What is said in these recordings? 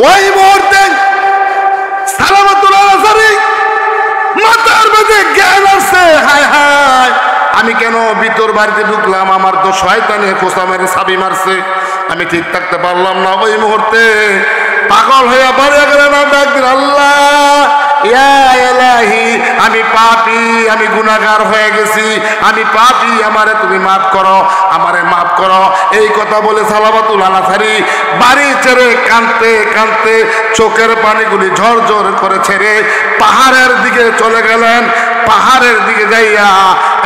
ওই মুহূর্তে সালামাতুল্লাহ আনসারী মাথার মধ্যে জ্ঞান আসছে, হায় হায় আমি কেন ভিতর বাড়িতে ঢুকলাম, আমার তো শয়তানে খোঁচা মেরে চাবি মারছে, আমি ঠিক থাকতে পারলাম না। ওই মুহূর্তে পাগল হইয়া বাড়িয়া গেলেন, ডাক দিন আল্লাহ ইয়া ইলাহি, আমি পাপী, আমি গুনাহগার হয়ে গেছি, আমি পাপী, আমারে তুমি মাফ করো, আমারে মাফ করো। এই কথা বলে সালামাতুল্লাহ আনসারী বাড়ি ছেড়ে কাঁদতে কাঁদতে চোখের পানিগুলি ঝরঝর করে ছেড়ে পাহাড়ের দিকে চলে গেলেন। পাহাড়ের দিকে যাইয়া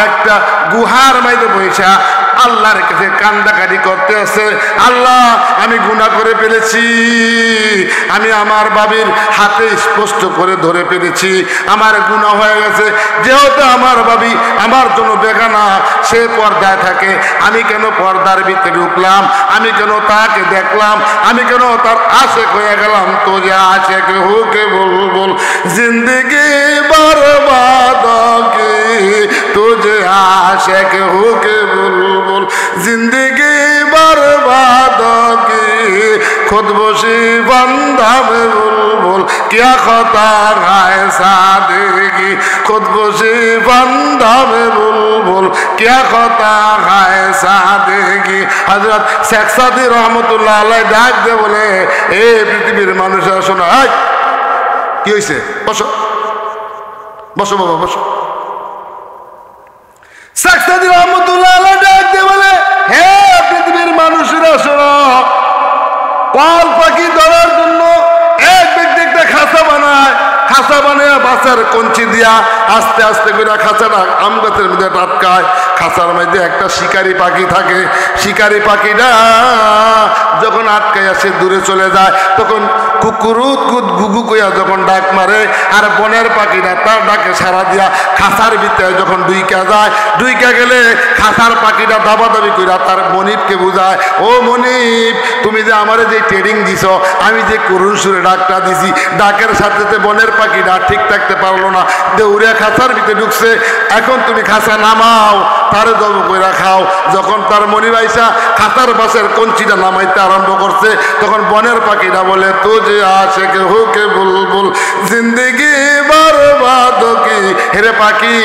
একটা গুহার মাইতে বসা আল্লাহর কাছে কান্দাকাটি করতে আছে, আল্লাহ আমি গুনাহ করে ফেলেছি, আমি আমার বাবির হাতে স্পষ্ট করে ধরে ফেলেছি, আমার গুনাহ হয়ে গেছে। যেহেতু আমার বাবি আমার জন্য বেগানা, সে পর্দায় থাকে, আমি কেন পর্দার ভিতরে ঢুকলাম, আমি কেন তাকে দেখলাম, আমি কেন তার আশেক হয়ে গেলাম। তো যে আশেক হুকে বুলবুল জিন্দগি বরবাদ কি, তুঝে আশেক হুকে বুলবুল জিন্দগি बर्बाद की खुद बशी बंदा में बुलबुल क्या खता है सादगी, खुद बशी बंदा में बुलबुल क्या खता है सादगी। हजरत शेख सादी रहमतुल्लाह अलैह डाक दे बोले, ए पृथ्वीर মানুষেরা শোনো, কি হইছে, বসো বসো বাবা বসো। শেখ সাদি রহমতুল্লাহ আলাইহি ডাক দিয়ে বলে, হে পৃথিবীর মানুষেরা শোনো, কল পাখি ধরার জন্য এক ব্যক্তি একটা খাঁচা বানায়, খাঁচা বানায় বাঁচার কঞ্চি দিয়া আস্তে আস্তে করে খাঁচাটা আম গাছের মধ্যে টাটকায়। খাঁচার মধ্যে একটা শিকারি পাখি থাকে, শিকারি পাখিটা যখন আটকায় আসে দূরে চলে যায়, তখন কুকুরুত কুদ গুগু কইয়া যখন ডাক মারে, আর বনের পাখিটা তার ডাকে সারা দিয়া খাঁচার ভিতরে যখন ডুইকা যায়, ডুইকা গেলে খাঁচার পাখিটা দাবাদাবি কইরা তার মনিবকে বুঝায়, ও মনিব তুমি যে আমারে যে ট্রেনিং দিছ, আমি যে করুণ সুরে ডাকটা দিছি, ডাকের সাথে বনের পাখিটা ঠিক থাকতে পারলো না, দৌড়ে খাঁচার ভিতরে ঢুকছে, এখন তুমি খাঁচা নামাও, তারে জব কইরা খাও। যখন তার মনিব আইসা খাঁচার বাসের কঞ্চিটা নামাইতে আরম্ভ করছে, তখন বনের পাখিটা বলে, তো যে আশেক হুকে বুলবুল জিন্দগি বরবাদ কি, হেরে পাখি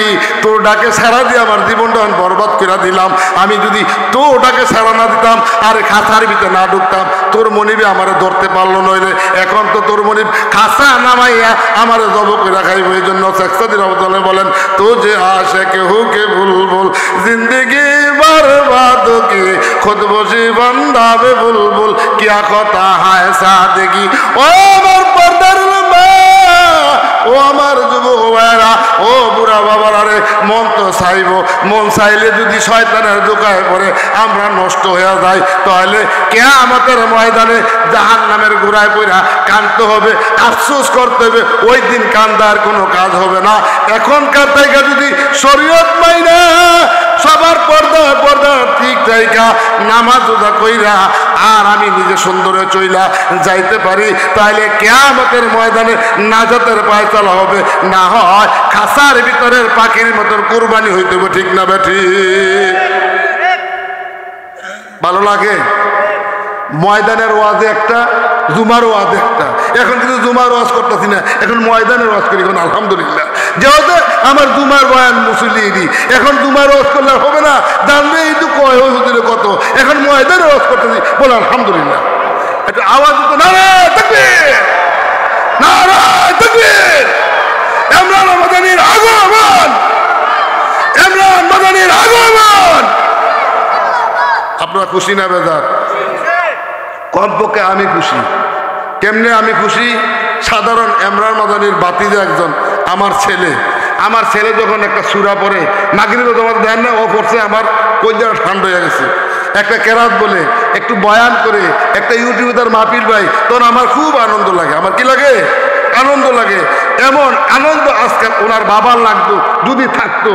তোর ডাকে সারা দিয়ে আমার জীবনটা বরবাদ করে দিলাম, আমি যদি তোর ডাকে সারা না দিতাম আর খাঁচার ভিতরে না ঢুকতাম, তোর মনিবে আমারে ধরতে পারলো নইলে, এখন তো তোর মনিব খাঁচা নামাইয়া আমারে জব করে খাইব। এই জন্য শেখ সাদি রহমতুল্লাহ বলেন, তো যে আশেক হুকে বুলবুল জিন্দগি বরবাদ কি, খুদ বসি বন্দা বে বুলবুল কিয়া কথা হায় সাদেগি। ও আমার পর্দার লম্বা, ও আমার যুবক ভাইরা, ও বুড়া বাবারা রে, মন তো চাইব, মন চাইলে যদি শয়তানের দোকায় পড়ে আমরা নষ্ট হয়ে যাই, তাহলে কিয়ামতের ময়দানে জাহান্নামের গোড়ায় পড়া কাঁদতে হবে, আফসোস করতে হবে, ওই দিন কান্দার কোনো কাজ হবে না। এখনকার থেকে যদি শরীয়ত মাইনা সবার পর্দা পর্দা ঠিক জায়গা নামাজ রোজা কইরা আর আমি নিজে সুন্দরে চইলা যাইতে পারি, তাইলে কিয়ামতের ময়দানে নাজাতের পায়চালা হবে, না হয় খাসার ভিতরের পাখির মতন কুরবানি হইতে হবে। ঠিক না বেঠি? ভালো লাগে ময়দানের ওয়াজে একটা, জুমার ওয়াজ একটা, এখন কিন্তু জুমার ওয়াজ করতেছি না, এখন ময়দানের ওয়াজ করি। এখন আলহামদুলিল্লাহ, যেহেতু আমার জুমার বয়ান মুসলিদি, এখন জুমার ওয়াজ করলে হবে না, জানবে এই তো কয় হুজুরে কত, এখন ময়দানের ওয়াজ করতেছি, বলে আলহামদুলিল্লাহ। একটা আওয়াজ তো নারায়ে তাকবীর, নারায়ে তাকবীর, ইমরান মাদানির আগমন, ইমরান মাদানির আগমন। আপনারা খুশি না বেজার? কমপক্ষে আমি খুশি। কেমনে আমি খুশি? সাধারণ ইমরান মাদানির বাতিজা একজন আমার ছেলে যখন একটা সূরা পড়ে, মাগরিবের জামাতে দেন না, ও পড়ছে, আমার কলিজা ঠান্ডা হয়ে গেছে। একটা কেরাত বলে, একটু বয়ান করে, একটা ইউটিউবে তার মাহফিল ভাই, তখন আমার খুব আনন্দ লাগে। আমার কি লাগে? আনন্দ লাগে। এমন আনন্দ আজকাল ওনার বাবার লাগতো যদি থাকতো।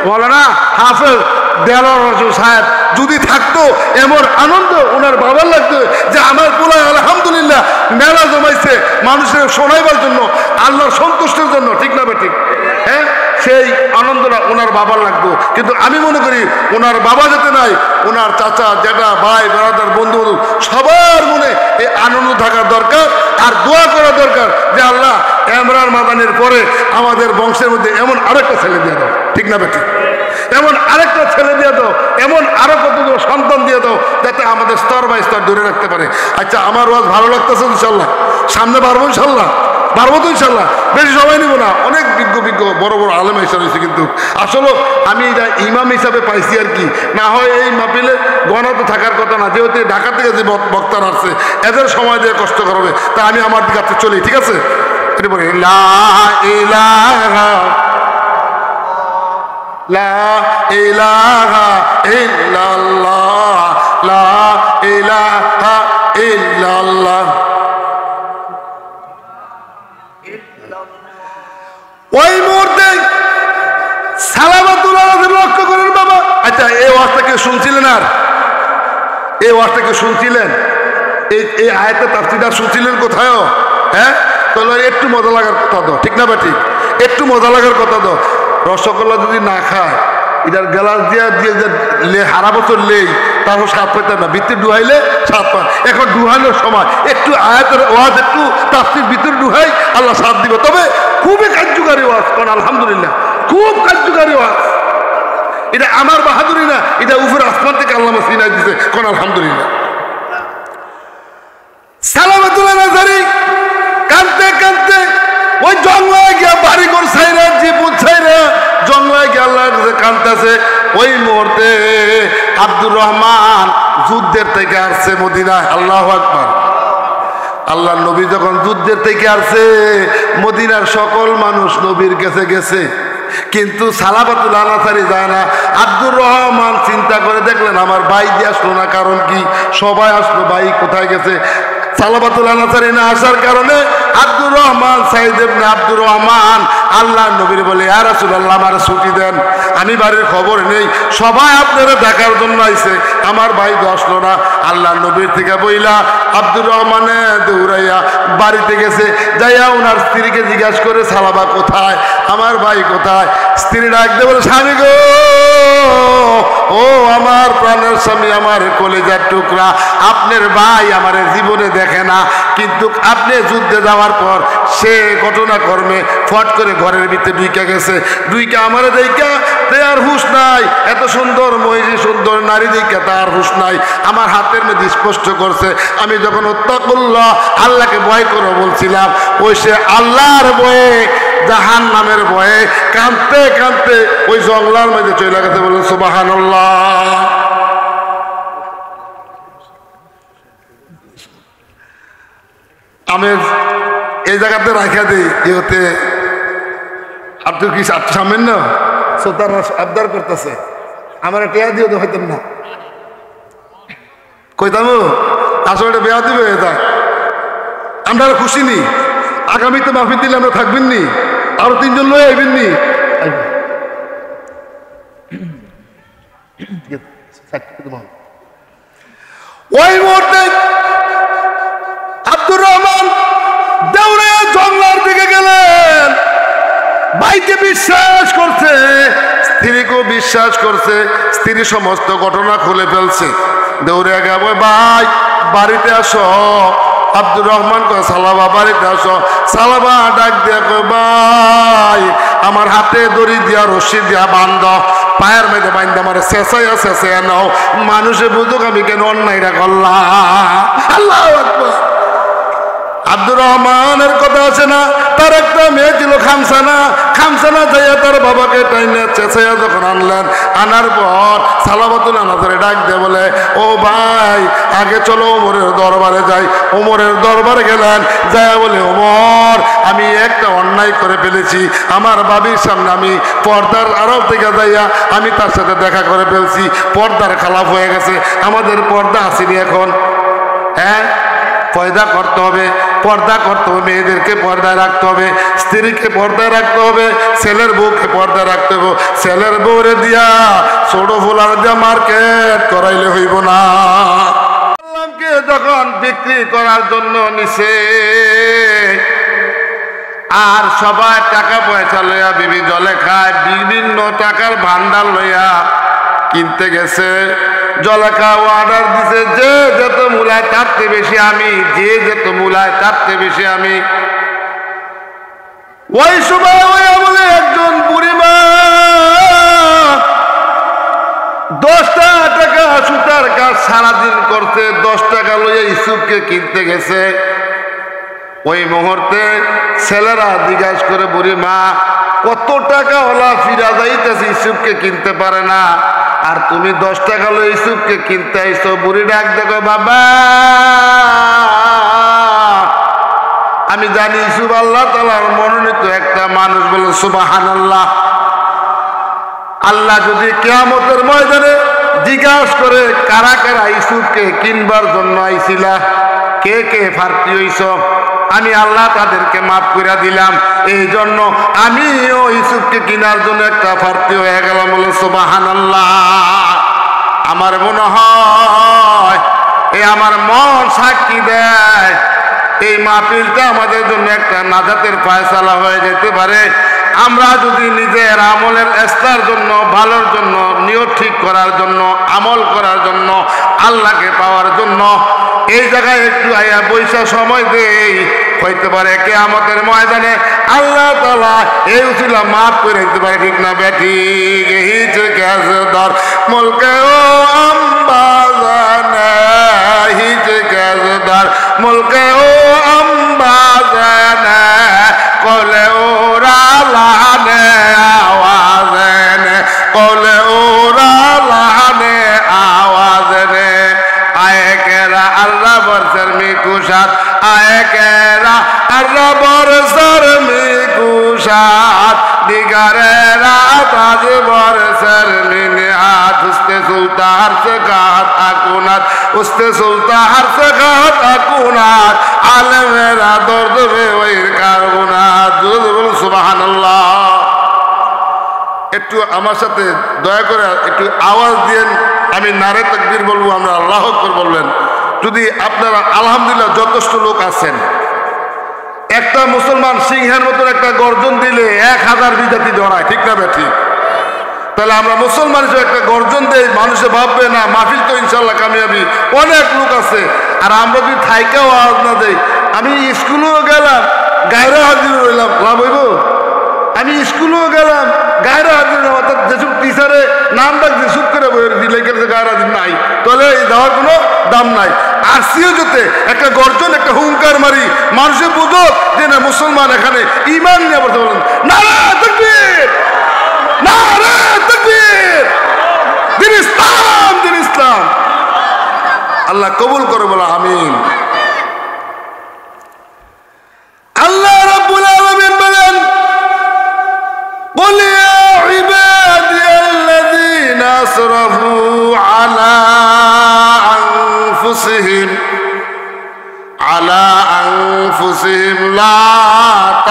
বলে না হাফেজ দেওয়ার সাহেব যদি থাকতো এমন আনন্দ ওনার বাবার লাগতো যে আমার পোলা আলহামদুলিল্লাহ মেলা জমাইছে মানুষের শোনাইবার জন্য, আল্লাহর সন্তুষ্টের জন্য, ঠিক না বে ঠিক? হ্যাঁ, সেই আনন্দটা ওনার বাবার লাগতো। কিন্তু আমি মনে করি ওনার বাবা যেতে নাই, ওনার চাচা জ্যাঠা ভাই বেড়াদার বন্ধু বান্ধব সবার মনে এই আনন্দ থাকার দরকার, আর দোয়া করা দরকার যে আল্লাহ এমরান মাদানির পরে আমাদের বংশের মধ্যে এমন আরেকটা ছেলে দিয়ে দাও, ঠিক না বেটি? এমন আরেকটা ছেলে দিয়ে দাও, এমন আরো কতগুলো সন্তান দিয়ে দাও যাতে আমাদের স্তর বাই স্তর ধরে রাখতে পারে। আচ্ছা, আমার ওয়াজ ভালো লাগতেছে ইনশাল্লাহ, সামনে পারবো ইনশাল্লাহ, পারবো তো ইনশাল্লাহ, বেশি সময় নিব না। অনেক বিজ্ঞ বড় বড় আলেম হিসাবে হয়েছে, কিন্তু আসলে আমি এটা ইমাম হিসাবে পাইছি আর কি। না হয় এই মাহফিলে গণাতে থাকার কথা না, যেহেতু ঢাকা থেকে যে বক্তারা আসছে এদের সময় দিয়ে কষ্ট করবে, তা আমি আমার দিকে আপনি চলি, ঠিক আছে? এটা বলি লা ইলাহা লা ইলাহা ইল্লাল্লাহ, লা ইলাহা ইল্লাল্লাহ। ওই মুহূর্তে সালাবাতুল আলাইহি লক্ষ্য করেন বাবা। আচ্ছা, এই ওয়াজটাকে শুনছিলেন? আর এই ওয়াজটাকে শুনছিলেন? এই আয়াতের তাফসীরটা শুনছিলেন কোথায়? হ্যাঁ, তাহলে একটু মজা লাগার কথা দাও, ঠিক না বেটি? একটু মজা লাগার কথা দাও। রসগোল্লা যদি না খায়, এটার গ্লাস দিয়ে হারা বছর লেই, তারপর স্বাদ পাইতে না, ভিতরে ডুহাইলে স্বাদ পান। এখন ডুহানোর সময় একটু আয়াতের ওয়াজ, একটু তাফসীর ভিতরে ডুহাই, আল্লাহ স্বাদ দিবে। তবে খুবই কার্যকারী ওয়াজ, কোন আলহামদুলিল্লাহ, খুব কার্যকারী ওয়াজ। এটা আমার বাহাদুরি না, এটা উপরে আসমান থেকে আল্লাহ সিনাই দিছে, কোন আলহামদুলিল্লাহ। সালাবাতুল আলাইহি কাঁদতে কাঁদতে ওই জঙ্গলায় গিয়া বাড়ি ঘর ছাইরা, জীবন ছাইরা জঙ্গলায় গিয়ে আল্লাহর কাছে কাঁদতেছে। ওই মুহূর্তে আব্দুর রহমান যুদ্ধের থেকে আসছে মদিনায়। আল্লাহু আকবার। আল্লাহর নবী যখন যুদ্ধের থেকে আসছে, মদিনার সকল মানুষ নবীর কাছে গেছে, কিন্তু সালাবাতুল আনসারী যায় না। আব্দুর রহমান চিন্তা করে দেখলেন আমার ভাই দিয়ে আসলো না, কারণ কি? সবাই আসলো, ভাই কোথায় গেছে? সালাবাতুল আনসারী না আসার কারণে আব্দুর রহমান সাইদ ইবনে আব্দুর রহমান আল্লাহ নবীর বলে, ইয়া রাসূলুল্লাহ আমার ছুটি দেন, আমি বাড়ির খবর নেই, সবাই আপনারা দেখার জন্য আইছে, আমার ভাই তো আসলো না। আল্লাহ নবীর থেকে বইলা আব্দুর রহমানে দৌড়াইয়া বাড়িতে গেছে, যাইয়া ওনার স্ত্রীকে জিজ্ঞাসা করে সালাবা কোথায়, আমার ভাই কোথায়? স্ত্রী ডাকতে বলে, স্বামী গো, ও আমার প্রাণের স্বামী, আমার কলিজার টুকরা, আপনার ভাই আমার জীবনে দেখে না, কিন্তু আপনি যুদ্ধে যাওয়ার পর সে ঘটনাকর্মে ফট করে ঘরের ভিতরে ঢুইকা গেছে, ঢুইকা আমার দেখা তার হুঁশ নাই, এত সুন্দর মহিষী সুন্দর নারী দেখা তার হুঁশ নাই, আমার হাতের মধ্যে স্পষ্ট করছে। আমি যখন ওয়াত্তাকুল্লাহ আল্লাহকে ভয় করে বলছিলাম, ওই সে আল্লাহর ভয়ে, জাহান নামের ভয়ে কাঁদতে কাঁদতে ওই জঙ্গলার মধ্যে চলে গেছে। বলেন সুবহানাল্লাহ। আমি এই জায়গাতে রাখা দিই, যেহেতু আপনি কি সামনে না শ্রোতারা আবদার করতেছে, আমার টেয়া দিও তো হইতেন না, কইতাম আসলে বেয়া দিবে, এটা আমরা খুশি নি। আগামীতে মাহফিল দিলে আমরা থাকবেন নি, আরো 3 জন লয়ে আইবেন নি। ওই মুহূর্তে আব্দুর রহমান দৌড়ে জঙ্গলার দিকে গেলেন। ভাইকে বিশ্বাস করছে, স্ত্রীকেও বিশ্বাস করছে, স্ত্রী সমস্ত ঘটনা খুলে ফেলছে। দৌড়ে গেল, ভাই বাড়িতে আসো। আব্দুর রহমান কয়, সালাবা বাড়িতে আসো। সালাবা ডাক দিয়া কয়, ভাই আমার হাতে দড়ি দিয়া রশি দিয়া বান্ধ, পায়ের মেঝে বান্ধ আমার শেষাইয়া শেষাইয়া নাও, মানুষে বুঝুক আমি কেন অন্যায়টা করলাম। আল্লাহু আকবার। আব্দুর রহমানের কথা আছে না, তার একটা মেয়ে ছিল খামসানা, খামসানা যাইয়া তার বাবাকে টাইনে চেঁচাইয়া যখন আনলেন, আনার পর সালাবাতুল আনসারী ডাক দিয়ে বলে, ও ভাই আগে চলো ওমরের দরবারে যাই। ওমরের দরবারে গেলেন, যাইয়া বলে, ওমর আমি একটা অন্যায় করে ফেলেছি, আমার বাবির সামনে আমি পর্দার আড়াল থেকে যাইয়া আমি তার সাথে দেখা করে ফেলছি, পর্দার খেলাপ হয়ে গেছে, আমাদের পর্দা আসেনি এখন। হ্যাঁ, পর্দা করতে হবে, পর্দা করতে হবে, মেয়েদেরকে পর্দায় রাখতে হবে, স্ত্রীকে পর্দায় রাখতে হবে, ছেলের বউকে পর্দায় রাখতে হবে। ছেলের বউরে দিয়া ছোট ফুলার দিয়ে মার্কেট করাইলে হইব না। আল্লাহকে যখন বিক্রি করার জন্য নিছে আর সবাই টাকা পয়সা লইয়া বিবি জলেখায় বিভিন্ন টাকার ভান্ডার লইয়া কিনতে গেছে। জলেখা অর্ডার দিছে যে যত মূলায় তারতে বেশি আমি, যে যত মূলায় তারতে বেশি আমি। ওই সময় ওই বলে একজন বুড়িমা 10 টাকা সুতার কাজ সারাদিন করতে 10 টাকা লইয়া ইসুফকে কিনতে গেছে। ওই মুহূর্তে ছেলেরা জিজ্ঞাসা করে বুড়িমা কত টাকা হলা ফিরা যাইতেছে, ইসুফকে কিনতে পারে না, আর তুমি 10 টাকা লই ইসুফকে কিনতে আইছো। বুড়ি ডাক দেখো, বাবা আমি জানি ইসুফ আল্লাহ তাআলার মনোনীত একটা মানুষ, বলে সুবহানাল্লাহ। আল্লাহ যদি কিয়ামতের ময়দানে জিজ্ঞাসা করে কারা কারা ইসুফকে কিনবার জন্য আইছিলা, কে কে ফার্তি হইছ, আমি আল্লাহ তাদেরকে মাফ করে দিলাম। এই জন্য আমিও ইসুফকে কেনার জন্য একটা ফার্তি হয়ে গেলাম, বলে সুবহানাল্লাহ। আমার মনে হয় আমার মন সাক্ষী দেয় এই মাহফিলটা আমাদের জন্য একটা নাজাতের ফয়সালা হয়ে যেতে পারে। আমরা যদি নিজের আমলের ইসলার জন্য, ভালোর জন্য, নিয়ত ঠিক করার জন্য, আমল করার জন্য, আল্লাহকে পাওয়ার জন্য এই জায়গায় একটু আয়া বৈশা সময় দেই, হইতে পারে কিয়ামতের ময়দানে আল্লাহ তাআলা এই উসিলা মাফ করে দিতে পারে। ঠিক না বেঠিক? হিচে কেসে দর মুলকে ও আম্বাজানে, হিচে কেসে দর মুলকে ও আম্বাজানে, কলে ওরা লানে আওয়াজেনে, কলে ওরা লানে আওয়াজেনে। আয়ে কেরা আল্লাহ বরসর মিকুশাত, আয়ে কেরা আল্লাহ বরসর মিকুশাত, দিগারেরা তাজ বরসর মিনিয়াত, উস্তে সুলতান সে গাত আকুনাত, উস্তে সুলতান সে গাত আকুনাত, আলেমেরা দর্দ বেওয়ির কারগুনাত। সুবহানাল্লাহ। একটু আমার সাথে দয়া করে একটু আওয়াজ দিয়েন, আমি নারে তাকবীর বলবো, আমরা আল্লাহু আকবার বলবেন। যদি আপনারা আলহামদুলিল্লাহ যথেষ্ট লোক আছেন, একটা মুসলমান সিংহের মতন একটা গর্জন দিলে 1000 বিজাতি জড়ায়, ঠিক না ঠিক? তাহলে আমরা মুসলমান হিসেবে একটা গর্জন দেই, মানুষে ভাববে না মাহফিল তো ইনশাল্লাহ কামিয়াবি, অনেক লোক আছে। আর আমরা যদি থাইকেও আওয়াজ না দেই, আমি স্কুলেও গেলাম গায়রে হাজির হইলাম, লাভ হইব? আমি স্কুলেও গেলাম গায়রে হাজির, অর্থাৎ যেসব টিচারে নাম ডাকছে চুপ করে দিলে গায়রে হাজির নাই, তাহলে এই দেওয়ার কোনো দাম নাই। আর সিও যেতে একটা গর্জন, একটা হুঙ্কার মারি, মানুষের বুঝো যে না মুসলমান এখানে ইমান নিয়ে বলতে বলেন, নারে তাকবীর, নারে তাকবীর, দিন ইসলাম, দিন ইসলাম। আল্লাহ কবুল করে বলা আমিন। আল্লাহ রাব্বুল আলামিন বলেন, قل يا عبادي الذين أسرفوا على أنفسهم لا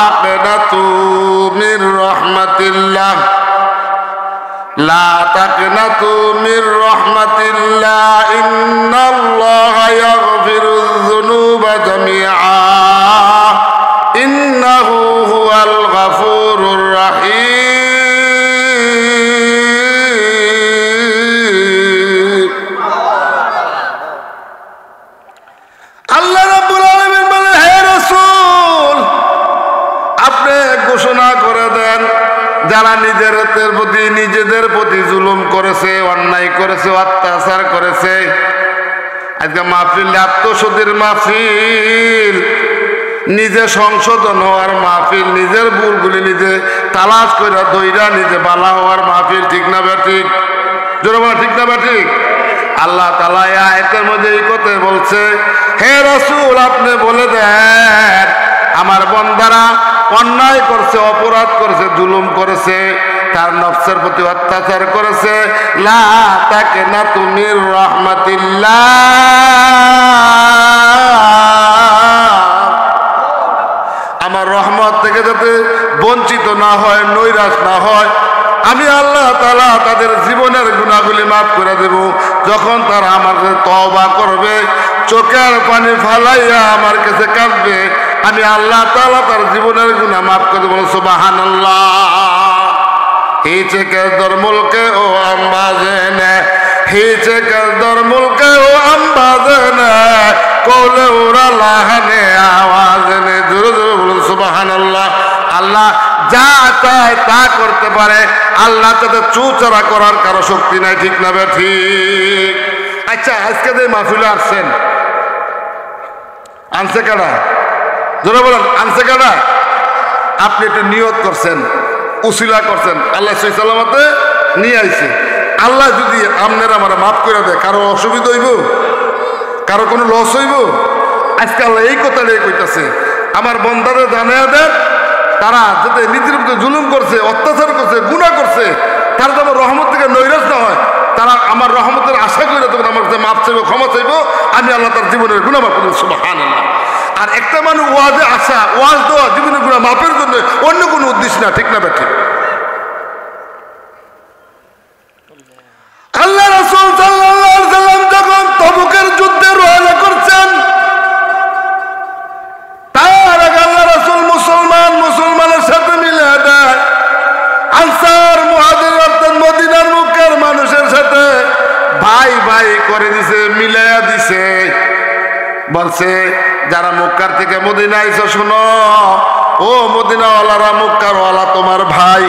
تقنطوا من رحمة الله، لا تقنطوا من رحمة الله، إن الله يغفر الذنوب جميعا، إنه هو الغفور الرحيم। আল্লাহ রাব্বুল আলামিন বলেন, হে রাসূল আপনি ঘোষণা করে দেন যারা নিজেদের প্রতি জুলুম করেছে, অন্যায় করেছে, অত্যাচার করেছে। আজকে মাহফিল আত্মশুদ্ধির মাহফিল, নিজে সংশোধন হওয়ার মাহফিল, নিজের ভুলগুলি নিজে তালাশ করে দইরা নিজে বালা হওয়ার মাহফিল, ঠিক না ঠিক? জোরে বলা ঠিক না ঠিক? আল্লাহ তাআলা এই আয়াতের মধ্যে এই কথা বলছে, হে রাসূল আপনি বলে দেন আমার বান্দারা অন্যায় করছে, অপরাধ করেছে, জুলুম করেছে, তার নফসের প্রতি অত্যাচার করেছে, লা তাকনাতু মির রাহমাতিল্লাহ, আমার রহমত থেকে যাতে বঞ্চিত না হয়, নৈরাশ না হয়, আমি আল্লাহ তাআলা তাদের জীবনের গুনাহগুলি মাফ করে দেব। যখন তারা আমার কাছে তওবা করবে, চোখের পানি ফালাইয়া আমার কাছে কাঁদবে, আমি আল্লাহ তাআলা তার জীবনের গুনাহ মাফ করে দেব। সুবহানাল্লাহ। হিচে দর মুলকে ও আম্বাজেনে, হিচে দর মুলকে ও আম্বাজেনে, কোলে উড়া লাহানে আওয়াজেনে। জোরে জোরে বলুন সুবহানাল্লাহ। আল্লাহ যা চায় তা করতে পারে, আল্লাহ তাতে চুচরা করার কারো শক্তি নাই, ঠিক না বে ঠিক? আচ্ছা, আজকে যে মাহফিলে আসছেন, আনছে কারা? জোরে বলেন, আনছে কারা? আপনি একটু নিয়ত করছেন, উসিলা করছেন, আল্লাহ সহি সালামতে নিয়ে আইছে। আল্লাহ যদি আপনার আমার মাফ করে দেয়, কারো অসুবিধা হইব? কারো কোনো লস হইব? আজকে আল্লাহ এই কথাটাই কইতাছে, আমার বন্দারে জানাইয়া দেন, তারা যাতে নিজের উপরে জুলুম করছে, অত্যাচার করছে, গুনাহ করছে, তারা যেন রহমত থেকে নৈরাশ না হয়। তারা আমার রহমতের আশা করে তখন আমার কাছে মাফ চাইব, ক্ষমা চাইব, আমি আল্লাহ তার জীবনের গুনাহ মাফ করব। সুবহানাল্লাহ। আর একটা মানুষ ওয়াজে আসা, ওয়াজ দেওয়া জীবনের গুনাহ মাফের জন্য, অন্য কোনো উদ্দেশ্য না, ঠিক না ব্যাঠিক? আল্লাহ রাসূল সাল্লাল্লাহু আলাইহি ওয়াসাল্লাম যখন তবুকের যুদ্ধে রওনা করছেন, তার আগে আল্লাহ রাসূল মুসলমানের সাথে মিলে দেয়, আনসার মুহাজির অর্থাৎ মদিনার মক্কার মানুষের সাথে ভাই ভাই করে দিছে, মিলাইয়া দিছে। বলছে, যারা মক্কার থেকে মদিনা আইছো শোনো, ও মদিনাওয়ালারা, মক্কার ওয়ালা তোমার ভাই।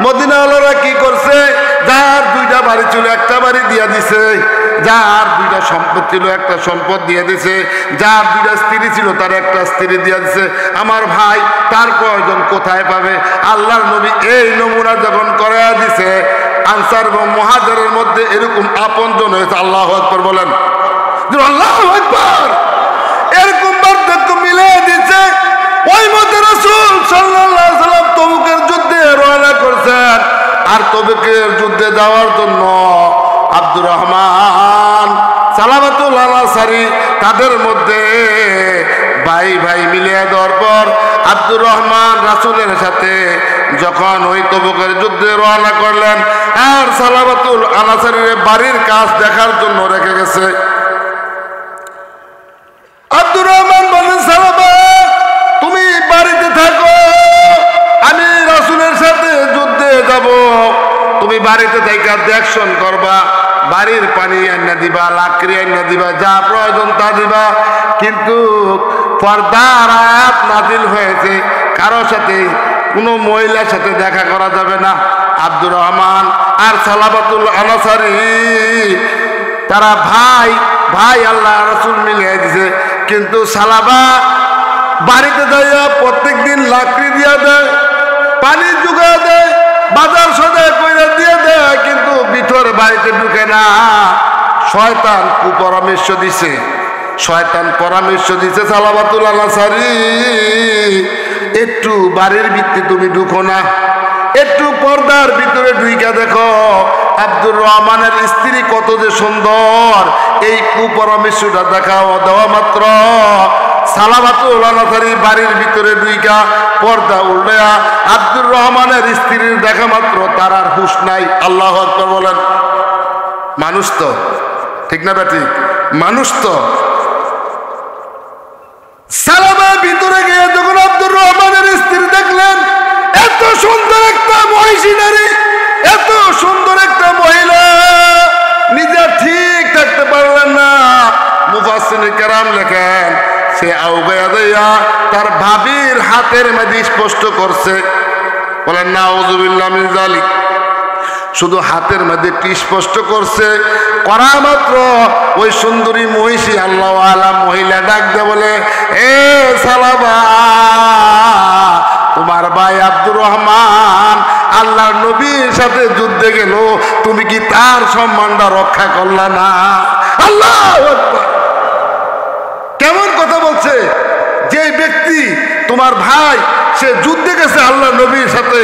মদিনাওয়ালারা কি করছে? যার দুইটা বাড়ি ছিল একটা বাড়ি দিয়ে দিছে, যার দুইটা সম্পদ ছিল একটা সম্পদ দিয়ে দিছে, যার দুইটা স্ত্রী ছিল তার একটা স্ত্রী দিয়ে দিছে। আমার ভাই, তার প্রয়োজন কোথায় পাবে? আল্লাহর নবী এই নমুনা যখন করে দিছে, আনসার এবং মুহাজিরের মধ্যে এরকম আপনজন হয়েছে। আল্লাহু আকবার বলেন, আল্লাহু আকবার। এরকম পার্থক্য মিলে দিচ্ছে। ওই মধ্যে রাসূল সাল্লাল্লাহু আলাইহি ওয়াসাল্লাম তবুকের যুদ্ধে রওনা করছেন। আর তবুকের যুদ্ধে যাওয়ার জন্য আব্দুর রহমান, সালাবাতুল আনসারী, তাদের মধ্যে ভাই ভাই মিলিয়ে দেওয়ার পর আব্দুর রহমান রাসূলের সাথে যখন ওই তবুকের যুদ্ধে রওনা করলেন, আর সালাবাতুল আনসারীর বাড়ির কাজ দেখার জন্য রেখে গেছে। আব্দুর রহমান বলেন, সালাবা তুমি বাড়িতে থাকো, আমি রাসূলের সাথে যুদ্ধে যাব। তুমি বাড়িতে থেকে দেখশন করবা, বাড়ির পানি এনে দিবা, লাকড়ি এনে দিবা, যা প্রয়োজন তা দিবা। কিন্তু পর্দার আয়াত নাযিল হয়েছে, কারো সাথে কোনো মহিলার সাথে দেখা করা যাবে না। আব্দুর রহমান আর সালাবাতুল আনসারী তারা ভাই ভাই, আল্লাহ রাসূল মিলিয়ে দিছে। কিন্তু সালাবা বাড়িতে যাইয়া প্রত্যেক দিন লাকড়ি দিয়া দেয়, পানি জুগা দেয়, বাজার সদাই কইরা দিয়ে দেয়, কিন্তু ভিতর বাড়িতে ঢুকে না। শয়তান কুপরামর্শ দিছে, শয়তান পরামর্শ দিছে, সালাবাতুল আনসারী একটু বাড়ির ভিতরে তুমি ঢুকো না, একটু পর্দার ভিতরে ঢুইকা দেখো আব্দুর রহমানের স্ত্রী কত যে সুন্দর। এই কুপরামর্শটা দেওয়া মাত্র সালাবাতুল আনসারী বাড়ির ভিতরে ঢুইকা পর্দা উল্টায়া আব্দুর রহমানের স্ত্রীর দেখা মাত্র তার আর হুঁশ নাই। আল্লাহু আকবার বলেন। মানুষ তো, ঠিক না বেটি? মানুষ তো। সালাবা ভিতরে গিয়ে যখন আব্দুর রহমানের স্ত্রী দেখলেন, এত সুন্দর একটা মহিষী নারী, এত সুন্দর একটা মহিলা, নিজে ঠিক থাকতে পারলেন না। মুফাসসিরিনে কেরাম লেখেন, সে আউগায়া দিয়া তার ভাবির হাতের মধ্যে স্পষ্ট করছে। বলেন নাউযুবিল্লাহ মিন যালিক। শুধু হাতের মধ্যে স্পষ্ট করছে, করা মাত্র ওই সুন্দরী মহিষী আল্লাহ আলাম মহিলা ডাক দিয়ে বলে, এ সালাবা, তোমার ভাই আব্দুর রহমান আল্লাহর নবীর সাথে যুদ্ধে গেল, তুমি কি তার সম্মানটা রক্ষা করলা না? আল্লাহু আকবার। কেমন কথা বলছে! যে ব্যক্তি তোমার ভাই, সে যুদ্ধে গেছে আল্লাহ নবীর সাথে,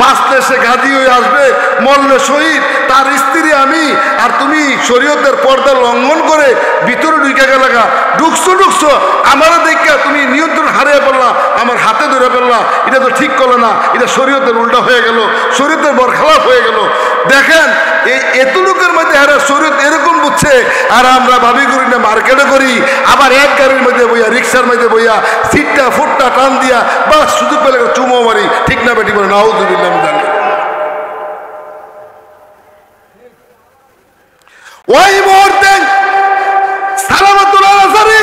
বাঁচলে সে গাজী হয়ে আসবে, মরলে শহীদ, তার স্ত্রী আমি, আর তুমি শরীয়তের পর্দা লঙ্ঘন করে ভিতরে ঢুকে গেলা, ঢুকছো আমার দেখা তুমি নিয়ন্ত্রণ হারিয়ে পড়লা, আমার হাতে ধরে ফেললা, এটা তো ঠিক করলো না, এটা শরীয়তের উল্টা হয়ে গেল, শরীয়তের বরখেলাপ হয়ে গেল। দেখেন এই এত লোকের মধ্যে এরা শরীয়ত এরকম বুঝছে, আর আমরা ভাবি করি না মার্কেটে করি, আবার এক গাড়ির মধ্যে বইয়া, রিক্সার মধ্যে বইয়া সিটটা ফুটটা টান দিয়া বা সুযোগ পেলে চুমো মারি, ঠিক না বেটি বলে নাউযুবিল্লাহ আমি জানি। ওই মুহূর্তে সালামাতুল আনসারী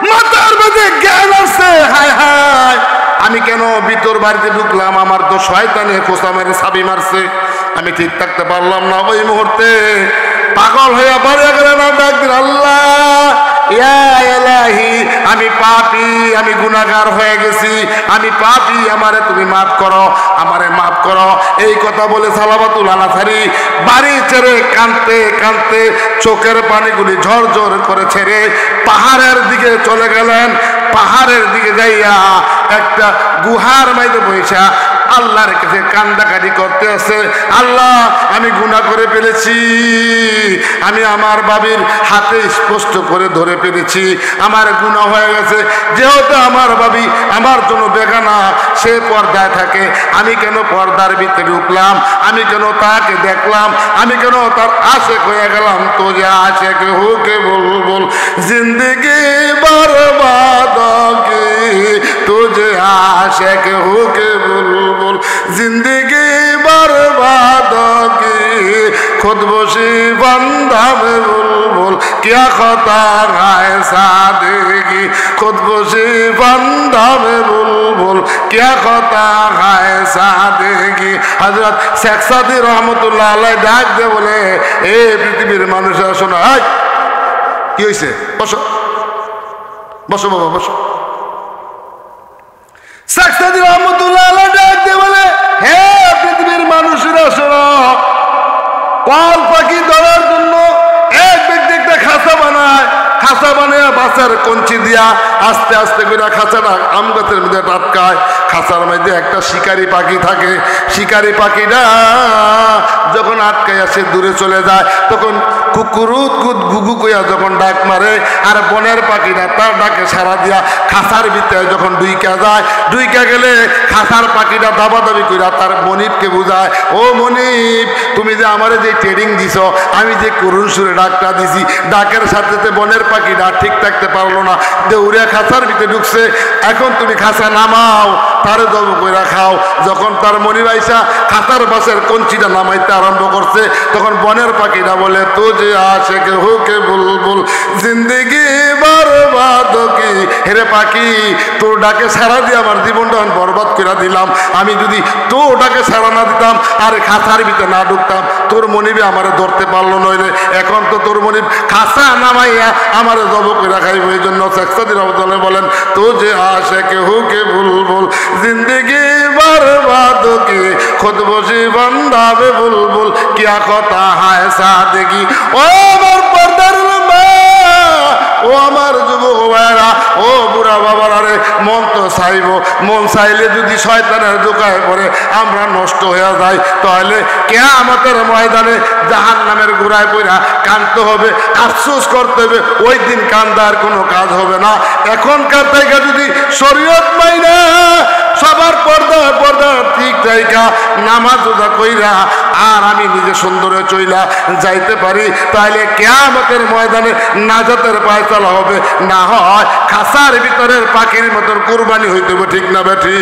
মাথার মধ্যে জ্ঞান আসছে, হায় হায় আমি কেন ভিতর বাড়িতে ঢুকলাম, আমার তো শয়তানে খোঁচা মেরে চাবি মারছে, আমি ঠিক থাকতে পারলাম না। ওই মুহূর্তে পাগল হইয়া বাড়ি গেলেন, ডাক দিন আল্লাহ ইয়া ইলাহি, আমি পাপী, আমি গুনাহগার হয়ে গেছি, আমি পাপী, আমারে তুমি মাফ করো, আমারে মাফ করো। এই কথা বলে সালামাতুল আনসারী বাড়ি ছেড়ে কাঁদতে কাঁদতে চোখের পানিগুলি ঝরঝর করে ছেড়ে পাহাড়ের দিকে চলে গেলেন। পাহাড়ের দিকে যাইয়া একটা গুহার মধ্যে বসা আল্লাহর কাছে কান্দাকাটি করতে আছে, আল্লাহ আমি গুনাহ করে ফেলেছি, আমি আমার বাবির হাতে স্পষ্ট করে ধরে ফেলেছি, আমার গুনাহ হয়ে গেছে। যেহেতু আমার বাবি আমার জন্য বেগানা, সে পর্দায় থাকে, আমি কেন পর্দার ভিতরে ঢুকলাম, আমি কেন তাকে দেখলাম, আমি কেন তার আশেক হয়ে গেলাম। তো যে আশেক হোকে বুলবুল জিন্দগি বরবাদ কি, তুঝে আশেক হোকে বুলবুল जिंदगी बर्बाद की, खुद बशी बंदा में बुलबुल क्या खता है सादगी, खुद बशी बंदा में बुलबुल क्या खता है सादगी। हजरत शेख सादी रहमतुल्लाह अलैह डाक दे बोले, ए पृथ्वीर মানুষেরা শোনো, কি হইছে, বসো বসো বাবা বসো। শেখ সাদি রহমতুল্লাহ আলাইহি ডাক দিয়ে বলে, হে পৃথিবীর মানুষেরা শোনো, পাল পাখি ধরার জন্য এক ব্যক্তি একটা খাঁচা বানায়, খাঁচা বানিয়ে বাঁচার কঞ্চি দিয়া আস্তে আস্তে করে খাঁচাটা আম গাছের মধ্যে টাটকায়। খাঁচার মধ্যে একটা শিকারি পাখি থাকে, শিকারি পাখিটা যখন আটকায় আসে দূরে চলে যায়, তখন কুকুরুত কুদ গুগু কইয়া যখন ডাক মারে, আর বনের পাখিটা তার ডাকে সারা দিয়া খাঁচার ভিতরে যখন ডুইকা যায়, ডুইকা গেলে খাঁচার পাখিটা দাবাদাবি কইরা তার মনিবকে বুঝায়, ও মনিব তুমি যে আমারে যে ট্রেনিং দিছ, আমি যে করুণ সুরে ডাকটা দিছি, ডাকের সাথে বনের পাখিটা ঠিক থাকতে পারলো না, দৌড়ে খাঁচার ভিতরে ঢুকছে, এখন তুমি খাঁচা নামাও, তারে জব কইরা খাও। যখন তার মনিব আইসা খাঁচার বাসের কঞ্চিটা নামাইতে আরম্ভ করছে, তখন বনের পাখিটা বলে, তো যে আশেক হোকে বুলবুল জিন্দগি বরবাদ কি, হেরে পাখি তোর ডাকে সারা দিয়ে আমার জীবনটা বরবাদ করে দিলাম, আমি যদি তোর ডাকে সারা না দিতাম আর খাঁচার ভিতরে না ঢুকতাম, তোর মনিবে আমারে ধরতে পারলো নইলে, এখন তো তোর মনিব খাঁচা নামাইয়া আমারে জব করে খাইব। এই জন্য শেখ সাদি রহমতুল্লাহ বলেন, তো যে আশেক হোকে বুলবুল जिंदगी बर्बाद की, खुद बशी बंदा में बुलबुल क्या कहता है सादगी। ओ আমার পর্দার লম্বা, ও আমার যুবক ভাইরা, ও বুড়া বাবারা রে, মন তো চাইব, মন চাইলে যদি শয়তানের দোকায় পড়ে আমরা নষ্ট হয়ে যাই, তাহলে কিয়ামতের ময়দানে জাহান্নামের গোড়ায় পড়া কাঁদতে হবে, আফসোস করতে হবে, ওই দিন কান্দার কোনো কাজ হবে না। এখনকার থেকে যদি শরীয়ত মাইনা সবার পর্দা পর্দা ঠিক জায়গা নামাজ রোজা কইরা আর আমি নিজে সুন্দরে চইলা যাইতে পারি, তাহলে কিয়ামতের ময়দানে নাজাতের ফয়সালা হবে, না হয় খাসার ভিতরের পাখির মতন কুরবানি হইতে হবে, ঠিক না বেঠি?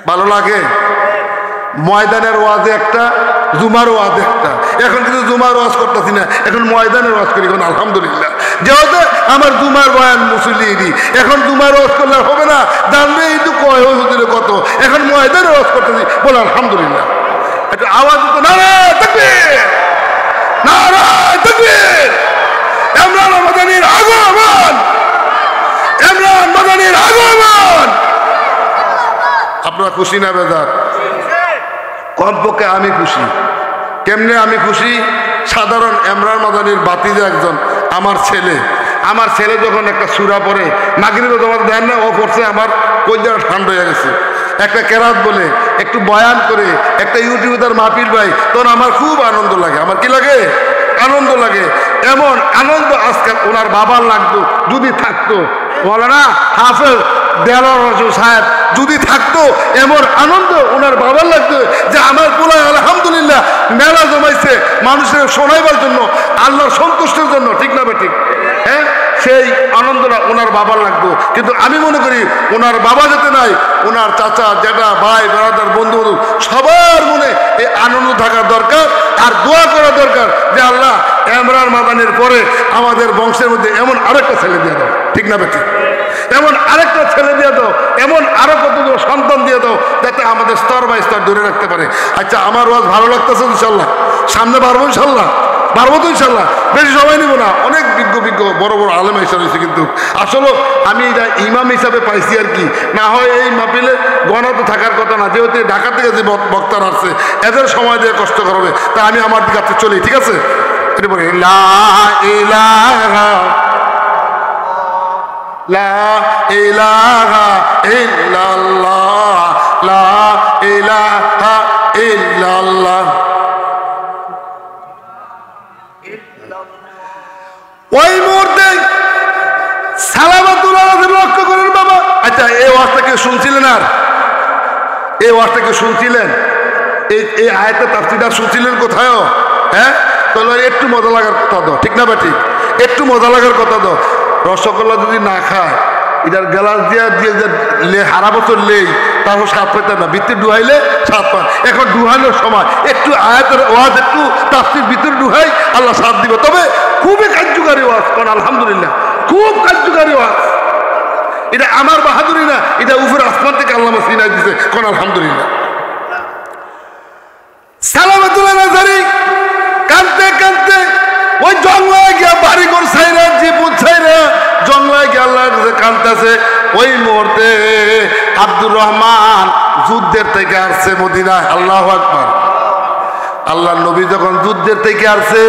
ভালো লাগে ময়দানের ওয়াজে একটা, জুমার ওয়াজ একটা, এখন কিন্তু জুমার ওয়াজ করতেছি না, এখন ময়দানের ওয়াজ করি। এখন আলহামদুলিল্লাহ, যেহেতু আমার জুমার বয়ান মুসলিম, এখন জুমার ওয়াজ করলে হবে না, জানবে এই তো কয় হুজুরে কত, এখন ময়দানের ওয়াজ করতেছি, বলে আলহামদুলিল্লাহ। একটা আওয়াজ তো নারায়ে তাকবীর, নারায়ে তাকবীর, ইমরান মাদানির আগমন, ইমরান মাদানির আগমন। আপনারা খুশি না বেজার? কমপক্ষে আমি খুশি। কেমনে আমি খুশি? সাধারণ ইমরান মাদানির বাতিজা একজন আমার ছেলে যখন একটা সূরা পড়ে, মাগরিবে তোমার দেন না, ও পড়ছে, আমার কলিজা ঠান্ডা হয়ে গেছে। একটা কেরাত বলে, একটু বয়ান করে, একটা ইউটিউবে তার মাহফিল ভাই, তখন আমার খুব আনন্দ লাগে। আমার কি লাগে? আনন্দ লাগে। এমন আনন্দ আজকে ওনার বাবার লাগতো, যদি থাকতো মৌলানা হাফেজ দেলোয়ার হোসেন সাহেব যদি থাকতো এমন আনন্দ ওনার বাবার লাগতো যে আমার পোলায় আলহামদুলিল্লাহ মেলা জমাইছে মানুষের শোনাইবার জন্য, আল্লাহর সন্তুষ্টের জন্য, ঠিক না ঠিক? হ্যাঁ, সেই আনন্দটা ওনার বাবার লাগতো। কিন্তু আমি মনে করি ওনার বাবা যেতে নাই, ওনার চাচা জ্যাঠা ভাই বেড়াদার বন্ধু সবার মনে এই আনন্দ থাকার দরকার, আর দোয়া করা দরকার যে আল্লাহ এমরান মাদানির পরে আমাদের বংশের মধ্যে এমন আরেকটা ছেলে দিয়ে দাও, ঠিক না বেটি? এমন আরেকটা ছেলে দিয়ে দাও, এমন আরো কতগুলো সন্তান দিয়ে দাও যাতে আমাদের স্তর বাই স্তর ধরে রাখতে পারে। আচ্ছা, আমার ওয়াজ ভালো লাগতেছে ইনশাল্লাহ, সামনে পারবো ইনশাল্লাহ, পারবো তো ইনশাল্লাহ, বেশি সময় নিব না। অনেক বিজ্ঞ বড় বড় আলেম হিসাবে হয়েছে, কিন্তু আসলে আমি এটা ইমাম হিসাবে পাইছি আর কি। না হয় এই মাহফিলে গণা তো থাকার কথা না, যেহেতু ঢাকা থেকে যে বক্তারা আসছে এদের সময় দিয়ে কষ্ট করবে, তা আমি আমার দিকে চলি, ঠিক আছে? এটা বলি লা ইলাহা লা ইলাহা ইল্লাল্লাহ, লা ইলাহা ইল্লাল্লাহ। ওই মুহূর্তে সালাবাতুল আলাইহি লক্ষ্য করেন বাবা। আচ্ছা, এই ওয়াজটা কেউ শুনছিলেন? আর এই ওয়াজটা কেউ শুনছিলেন? এই আয়াতের তাফসীরটা শুনছিলেন কোথাও? হ্যাঁ, তাহলে একটু মজা লাগার কথা দাও, ঠিক না বা ঠিক? একটু মজা লাগার কথা দাও। রসগোল্লা যদি না খায়, এটার গ্লাস দিয়ে হারা বছর লেই, তারপর স্বাদ পাইতাম না, ভিতরে ডুহাইলে স্বাদ পান। এখন ডুহানোর সময় একটু আয়াতের ওয়াজ, একটু তাফসীর ভিতরে ডুহাই, আল্লাহ স্বাদ দিব। তবে খুবই কার্যকারী ওয়াজ, কারণ আলহামদুলিল্লাহ খুব কার্যকারী ওয়াজ। এটা আমার বাহাদুরি না, এটা উপরে আসমান থেকে আল্লাহ সিনাই দিছে, কারণ আলহামদুলিল্লাহ। সালাবাতুল আলাইহি কাঁদতে কাঁদতে ওই জঙ্গলায় গিয়া বাড়ি ঘর ছাইরা, জীবন ছাইরা জঙ্গলায় গিয়ে আল্লাহর কাছে কাঁদতেছে। ওই মুহূর্তে আব্দুর রহমান যুদ্ধের থেকে আসছে মদিনায়। আল্লাহু আকবার। আল্লাহ নবী যখন যুদ্ধের থেকে আসছে,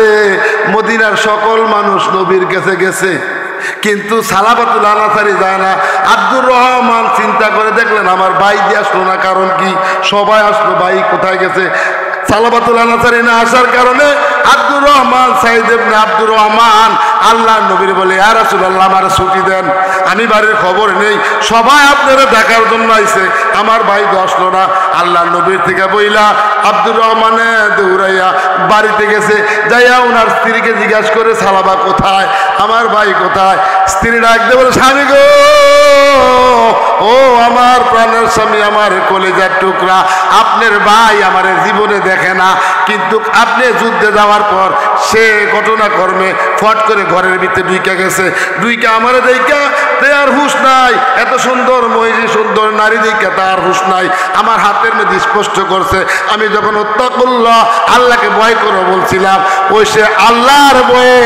মদিনার সকল মানুষ নবীর কাছে গেছে, কিন্তু সালাবাতুল আনসারী যায় না। আব্দুর রহমান চিন্তা করে দেখলেন আমার ভাই দিয়ে আসলো না, কারণ কি? সবাই আসলো, ভাই কোথায় গেছে? সালাবাতুল আনসারী না আসার কারণে আব্দুর রহমান সাইদ ইবনে আব্দুর রহমান আল্লাহ নবীর বলে, ইয়া রাসূলুল্লাহ আমার ছুটি দেন, আমি বাড়ির খবর নেই, সবাই আপনারা দেখার জন্য আইছে, আমার ভাই তো আসলো না। আল্লাহ নবীর থেকে বইলা আব্দুর রহমানে দৌড়াইয়া বাড়িতে গেছে, যাইয়া ওনার স্ত্রীকে জিজ্ঞাসা করে সালাবা কোথায়, আমার ভাই কোথায়? স্ত্রী ডাকতে বলে, স্বামী গো, ও আমার প্রাণের স্বামী, আমার কলেজার টুকরা, আপনার ভাই আমার জীবনে দেখে না, কিন্তু আপনি যুদ্ধে যাওয়ার পর সে ঘটনাকর্মে ফট করে ঘরের ভিতরে ঢুকে গেছে, ঢুকে আমার দেখা তার হুশ নাই, এত সুন্দর মহিলা সুন্দর নারী দেখা তার হুশ নাই, আমার হাতের মধ্যে স্পষ্ট করছে। আমি যখন ওয়াত্তাকুল্লাহ আল্লাহকে ভয় করে বলছিলাম, ওই সে আল্লাহর ভয়ে,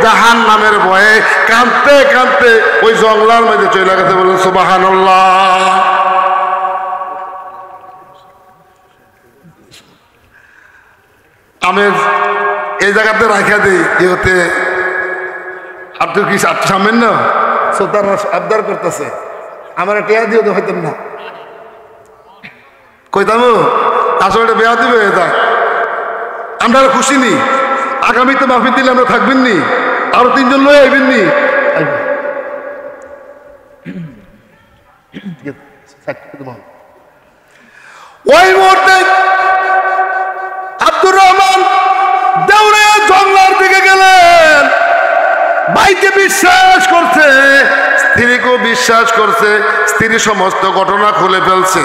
জাহান নামের ভয়ে কাঁদতে কাঁদতে ওই জঙ্গলার মধ্যে চলে গেছে। বলেন সুবহানাল্লাহ। আমি এই জায়গাতে রাখা দিই, যেহেতু আপনি কি সামনে না শ্রোতার আবদার করতেছে, আমার টেয়া দিও তো হইতেন না, কইতাম আসলে বেয়া দিবে, এটা আমরা খুশি নি। আগামীতে মাহফিল দিলে আমরা থাকবেন নি, আরো তিনজন লয়ে আইবেন নি। ওই মুহূর্তে আব্দুর রহমান দৌড়ে জঙ্গলার দিকে গেলেন। ভাইকে বিশ্বাস করছে, স্ত্রীকেও বিশ্বাস করছে, স্ত্রী সমস্ত ঘটনা খুলে ফেলছে।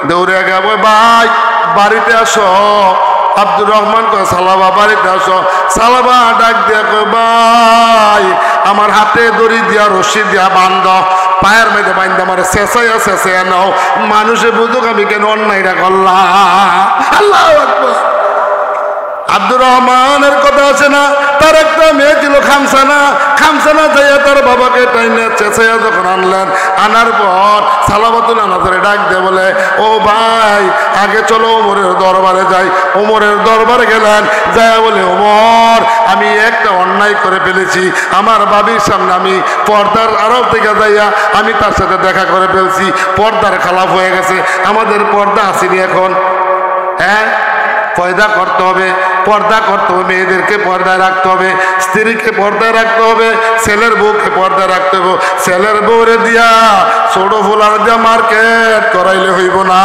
দৌড়ে গেল, ভাই বাড়িতে আসো। আব্দুর রহমান কয়, সালাবা বাড়িতে আসো। সালাবা ডাক দিয়া কয়, ভাই আমার হাতে দড়ি দিয়া রশি দিয়া বান্ধ, পায়ের মেয়েদের বান্ধা আমার শেষাইয়া শেষাইয়া নাও, মানুষে বুঝুক আমি কেন অন্যায়টা করলাম। আল্লাহু আকবার। আব্দুর রহমানের কথা আছে না, তার একটা মেয়ে ছিল খামসানা, খামসানা যাইয়া তার বাবাকে টাইনে চেঁচাইয়া যখন আনলেন, আনার পর সালাবাতুল আনসারী ডাক দিয়ে বলে, ও ভাই আগে চলো ওমরের দরবারে যাই। ওমরের দরবারে গেলেন, যাইয়া বলে, ওমর আমি একটা অন্যায় করে ফেলেছি, আমার বাবির সামনে আমি পর্দার আড়াল থেকে যাইয়া আমি তার সাথে দেখা করে ফেলছি, পর্দার খেলাফ হয়ে গেছে, আমাদের পর্দা আসেনি এখন। হ্যাঁ, পর্দা করতে হবে, পর্দা করতে হবে, মেয়েদেরকে পর্দায় রাখতে হবে, স্ত্রীকে পর্দায় রাখতে হবে, ছেলের বউকে পর্দায় রাখতে হবে। ছেলের বউরে দিয়া ছোট ফুলার দিয়া মার্কেট করাইলে হইব না।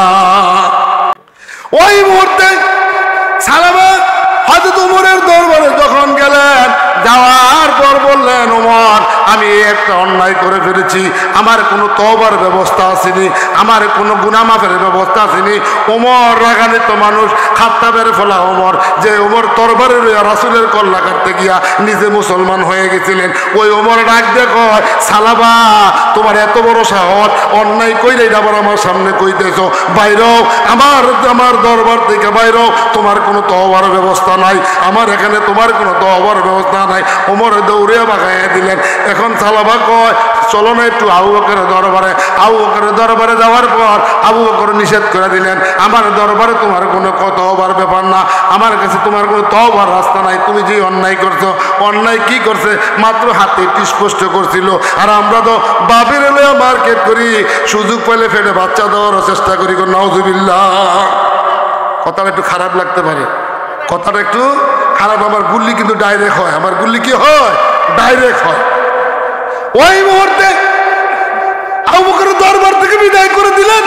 ওই মুহূর্তে সালামা হযরত ওমরের দরবারে যখন গেলেন, যাওয়ার পর বললেন, ওমর আমি একটা অন্যায় করে ফেলেছি, আমার কোনো তওবার ব্যবস্থা আসেনি, আমার কোনো গুনাহ মাফের ব্যবস্থা আসেনি। ওমর রাগান্বিত মানুষ, খাত্তাবের ফলা ওমর, যে ওমর তরবারে রাসূলের কল্লা কাটতে গিয়া নিজে মুসলমান হয়ে গেছিলেন। ওই ওমর ডাক দিয়ে কয়, সালাবা তোমার এত বড় সাহস, অন্যায় কইরে আবার আমার সামনে কইতেছো, বাইরেও আমার দরবার থেকে বাইরেও তোমার কোনো তওবার ব্যবস্থা নাই, আমার এখানে তোমার কোনো তওবার ব্যবস্থা নাই। ওমর দৌড়ে বাগাইয়া দিলেন। এখন সালাবা কয়, চলো না একটু আবু বকরের দরবারে। আবু বকরের দরবারে যাওয়ার পর আবু বকর নিষেধ করে দিলেন, আমার দরবারে তোমার কোনো তওবার ব্যাপার না, আমার কাছে তোমার কোনো তওবার রাস্তা নাই। তুমি যে অন্যায় করছো, অন্যায় কি করছে? মাত্র হাতে স্পষ্ট করছিল, আর আমরা তো বাপের এলে মার্কেট করি, সুযোগ পেলে ফেটে বাচ্চা দেওয়ারও চেষ্টা করি। নাউজুবিল্লাহ। কথাটা একটু খারাপ লাগতে পারে, কথাটা একটু খারাপ। আমার গুল্লি কিন্তু ডাইরেক্ট হয়, আমার গুল্লি কি হয়? ডাইরেক্ট হয়। ওই মুহূর্তে আবু বকরের দরবার থেকে বিদায় করে দিলেন,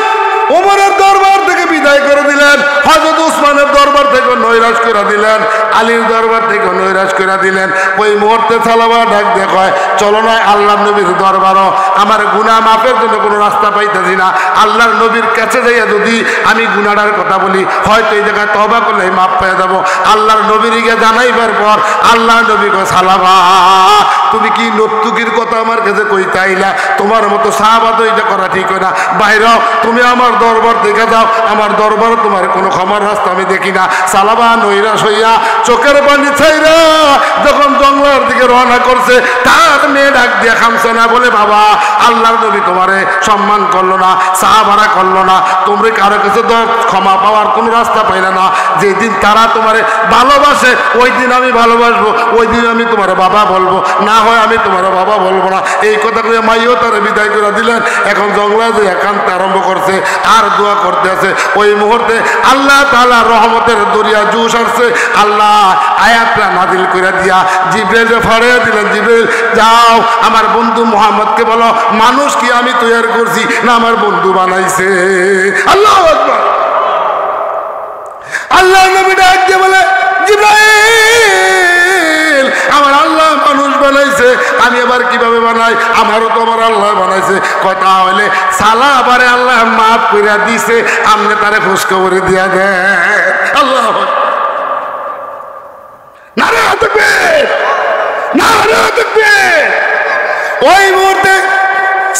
ওমরের দরবার থেকে বিদায় করে দিলেন, হযরত উসমানের দরবার থেকে নৈরাশ করে দিলেন, আলীর দরবার থেকে নৈরাশ করে দিলেন। ওই মুহূর্তে সালাবা ডাক দিয়ে কয়, চলো না আল্লাহর নবীর দরবারও, আমার গুনাহ মাফের জন্য কোনো রাস্তা পাইতেছি না। আল্লাহর নবীর কাছে যাইয়া যদি আমি গুনাহটার কথা বলি, হয়তো এই জায়গায় তওবা করলে মাফ পেয়ে যাবো। আল্লাহর নবীকে জানাইবার পর আল্লাহর নবী কয়, সালাবা তুমি কি নর্তুকির কথা আমার কাছে কইতে আইলা? তোমার মতো সাহাবা তো এটা করা ঠিক হয় না, বাইরেও তুমি আমার দরবার দেখে যাও, আমার দরবার তোমার কোনো ক্ষমার রাস্তা আমি দেখি না। সালাবা নৈরাশ হইয়া চোখের পানি ছাইরা যখন জঙ্গলের দিকে রওনা করছে, তার মেয়ে ডাক দিয়ে খামছে না, বলে বাবা আল্লাহর নবী তোমারে সম্মান করলো না, সাহাবারা করলো না, তোমরা কারো কাছে তো ক্ষমা পাওয়ার কোনো রাস্তা পাইলে না। যেদিন তারা তোমারে ভালোবাসে ওই দিন আমি ভালোবাসবো, ওই দিন আমি তোমার বাবা বলবো, না হয় আমি তোমার বাবা বলবো না। এই কথা করে মাইও তারা বিদায় করে দিলেন। এখন জঙ্গলে যে একান্তে আরম্ভ করছে আর দোয়া করতে আছে। ওই মুহূর্তে আল্লাহ তাআলা রহমতের দরিয়া জুস আসছে। আল্লাহ আয়াতটা নাজিল করে দিয়া জিবরাইলকে ফাড়িয়ে দিলেন, জিবরাইল যাও আমার বন্ধু মুহাম্মদকে বলো, মানুষ কি আমি তৈরি করছি না আমার বন্ধু বানাইছে। আল্লাহু আকবার। আল্লাহ নবী ডাক দিয়ে বলে, জিবরাইল আমার আল্লাহ মানুষ বানাইছে, আমি আবার কিভাবে বানাই? আমারও তো আমার আল্লাহ বানাইছে। কথা হইলে সালা আবারে আল্লাহ মাফ করে দিছে, আমনে তারে খুশখবরি দিয়া দেয়। আল্লাহ নারে তাকবীর, নারে তাকবীর। ওই মুহূর্তে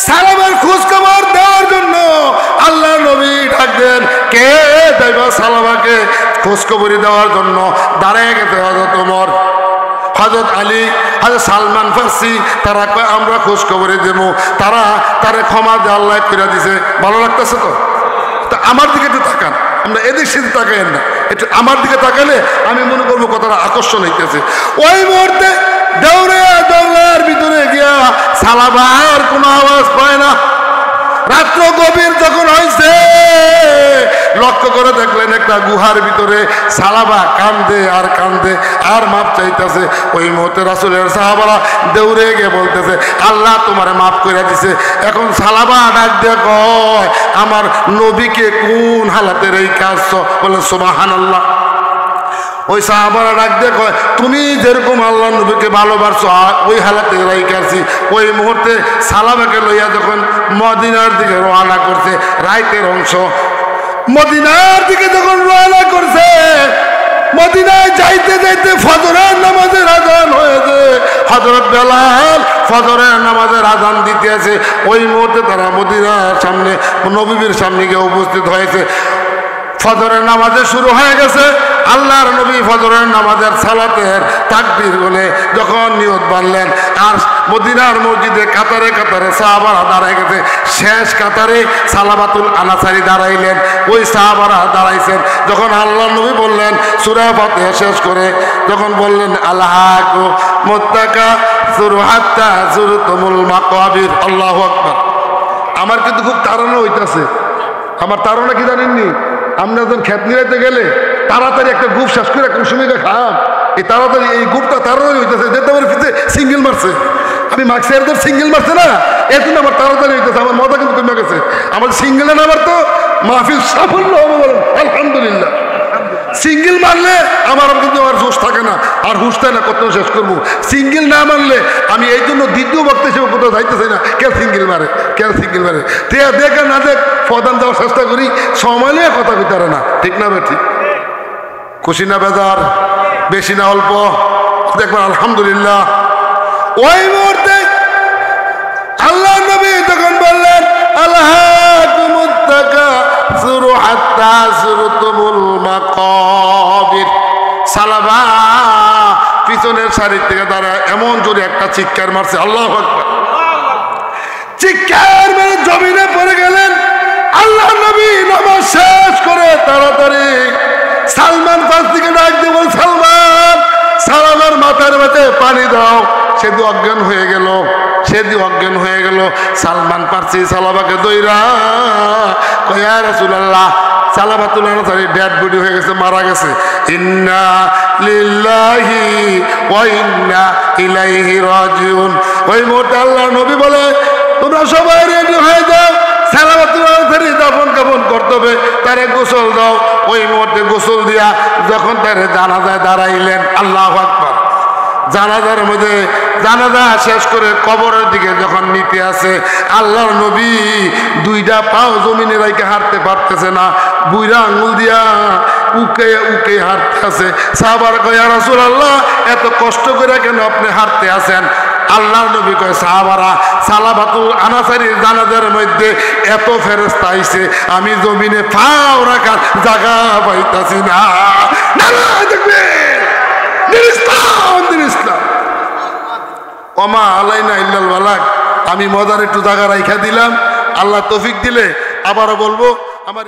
সালামের খোঁজখবর দেওয়ার জন্য আল্লাহ নবী ডাক দেন, কে দেব সালামাকে খোঁজখবরি দেওয়ার জন্য? দাঁড়িয়ে গেছে হযরত ওমর, হযরত আলী, হযরত সালমান ফার্সি, তারা আমরা খোঁজখবরি দেবো। তারা তারে ক্ষমা দিয়ে আল্লাহ করে দিছে। ভালো লাগতেছে তো? তা আমার দিকে একটু তাকান, আমরা এদিক সেদিক তাকাইন না, একটু আমার দিকে তাকালে আমি মনে করবো কথাটা আকর্ষণ হইতেছে। ওই মুহূর্তে দৌড়ে দৌড়ার ভিতরে গিয়া সালাবার কোনো আওয়াজ পায় না। রাত্র গভীর যখন হয়েছে, লক্ষ্য করে দেখলেন একটা গুহার ভিতরে সালাবা কান্দে আর কান্দে আর মাপ চাইতেছে। ওই মুহূর্তে রাসূলের সাহাবারা দৌড়ে গিয়ে বলতেছে, আল্লাহ তোমারে মাফ করে দিছে। এখন সালাবা ডাক দিয়ে কয়, আমার নবীকে কোন হালাতে রেখেছ? বলে সুবহানাল্লাহ। ওই সাহাবারা ডাক দিয়ে কয়, তুমি যেরকম আল্লাহ নবীকে ভালোবাসো ওই হালাতে রাইকাছি। ওই মুহূর্তে সালাবাকে লইয়া যখন মদিনার দিকে রওনা করছে, রাইতের অংশ মদিনার দিকে যখন রওনা করছে, মদিনায় যাইতে যাইতে ফজরের নামাজের আজান হয়েছে। হযরত বেলাল ফজরের নামাজের আজান দিতে আছে। ওই মুহূর্তে তারা মদিনার সামনে নবীর সামনে গিয়ে উপস্থিত হয়েছে। ফজরের নামাজে শুরু হয়ে গেছে। আল্লাহর নবী ফজরের নামাজের সালাতের তাকবীর বলে যখন নিয়ত বাঁধলেন, আর মদিনার মসজিদে কাতারে কাতারে সাহাবারা দাঁড়ায় গেছে। শেষ কাতারে সালাবাতুল আনাসারি দাঁড়াইলেন, ওই সাহাবারা দাঁড়াইছেন। যখন আল্লাহর নবী বললেন সূরা ফাতিহা শেষ করে, যখন বললেন আল্লাহু মুত্তাকা সুরহাত্তা জুরতুমুল মাকাবির, আল্লাহু আকবার। আমার কিন্তু খুব তাড়না হইতাছে। আমার তাড়না কি জানেননি? আমরা যখন খেত নিরাইতে গেলে তাড়াতাড়ি একটা গ্রুপ শেষ করে কুসুমিকে খাম, এই তাড়াতাড়ি এই গ্রুপটা তাড়াতাড়ি হইতেছে, যেতে আমার পিছিয়ে সিঙ্গেল মারছে, আমি মার্কস এরদের সিঙ্গেল মারছে না, এর জন্য আমার তাড়াতাড়ি হইতেছে, আমার মজা কিন্তু কমে গেছে। আমার সিঙ্গেলে না মারতো মাহফিল সাফল্য হবে, বলেন আলহামদুলিল্লাহ। সিঙ্গেল মারলে আমার কিন্তু আর জোশ থাকে না, আর হুঁশটাই না কত শেষ করবো। সিঙ্গেল না মারলে আমি এই জন্য দ্বিতীয় বক্তা হিসেবে কোথাও যাইতে চাই না, কে সিঙ্গেল মারে, কে সিঙ্গেল মারে, দেখ আর না দেখ প্রধান যাওয়ার চেষ্টা করি, সময় নিয়ে কথা কইতে পারে না, ঠিক না বে ঠিক? খুশি না বেজার, বেশি না অল্প, দেখবেন আলহামদুলিল্লাহ। ওই মুহূর্তে আল্লাহ নবী তখন বললেন আল্লাহ সালাবা পিছনের সারির থেকে তারা এমন জোরে একটা চিৎকার মারছে, আল্লাহু আকবার, চিৎকার মেরে জমিনে পড়ে গেলেন। আল্লাহ নবী নামাজ শেষ করে তাড়াতাড়ি সালমান ফার্সিকে ডাক দিয়ে বল, সালমান, সালামার মাথার মধ্যে পানি দাও। সেদি অজ্ঞান হয়ে গেল, সেদি অজ্ঞান হয়ে গেল। সালমান ফার্সি সালাবাকে দইরা কয় ইয়া রাসূলুল্লাহ, সালাবাতুল আনসারী ডেড বডি হয়ে গেছে, মারা গেছে। ইন্না লিল্লাহি ওয়া ইন্না ইলাইহি রাজিউন। ওই মুহূর্তে আল্লাহ নবী বলে তোমরা সবাই রেডি হয়ে যাও, সালাবাতুল আনসারী দাফন কাফন করতে হবে, তারে গোসল দাও। ওই মুহূর্তে গোসল দিয়া যখন তারে জানাজায় দাঁড়াইলেন, আল্লাহু আকবার, জানাজার মধ্যে জানাজা শেষ করে কবরের দিকে যখন নিতে আসে, আল্লাহর নবী দুইটা পাও জমিনে রাইকে হাঁটতে পারতেছে না, বুইরা আঙুল দিয়া উকে উকে হাঁটতে আছে। সাহাবারা কয় ইয়া রাসূলুল্লাহ, এত কষ্ট করে কেন আপনি হাঁটতে আছেন? আল্লাহর নবী কয় সাহাবারা, সালাবাতুল আনসারীর জানাজার মধ্যে এত ফেরেশতা আইছে, আমি জমিনে পাও রাখার জায়গা পাইতাছি না। নারায়ে তাকবীর, দিন ইসলাম, ওমা আলাইনা ইল্লাল বালাগ। আমি মজার একটু জায়গা রাইখা দিলাম, আল্লাহ তৌফিক দিলে আবারও বলবো। আমার